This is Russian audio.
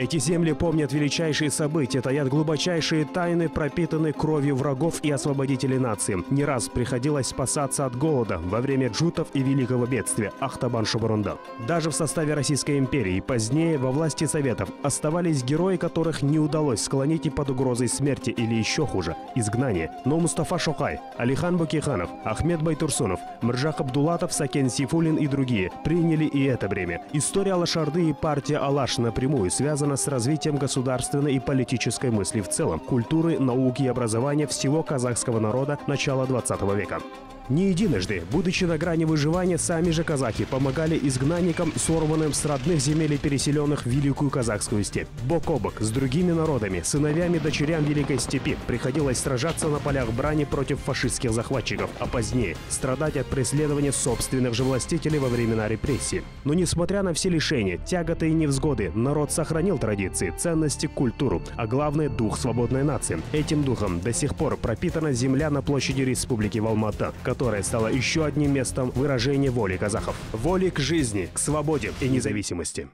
Эти земли помнят величайшие события, таят глубочайшие тайны, пропитанные кровью врагов и освободителей нации. Не раз приходилось спасаться от голода во время джутов и великого бедствия Ахтабан-Шабарунда. Даже в составе Российской империи и позднее во власти Советов оставались герои, которых не удалось склонить и под угрозой смерти или еще хуже – изгнания. Но Мустафа Шокай, Алихан Бөкейханов, Ахмед Байтурсунов, Миржах Абдулатов, Сакен Сейфуллин и другие приняли и это бремя. История Алашорды и партия Алаш напрямую связана с развитием государственной и политической мысли в целом, культуры, науки и образования всего казахского народа начала 20 века. Не единожды, будучи на грани выживания, сами же казахи помогали изгнанникам, сорванным с родных земель и переселенных в Великую Казахскую степь. Бок о бок с другими народами, сыновьями и дочерям Великой степи приходилось сражаться на полях брани против фашистских захватчиков, а позднее страдать от преследования собственных же властителей во времена репрессий. Но несмотря на все лишения, тяготы и невзгоды, народ сохранил традиции, ценности, культуру, а главное – дух свободной нации. Этим духом до сих пор пропитана земля на площади Республики Алма-Ата, которая стала еще одним местом выражения воли казахов. Воли к жизни, к свободе и независимости.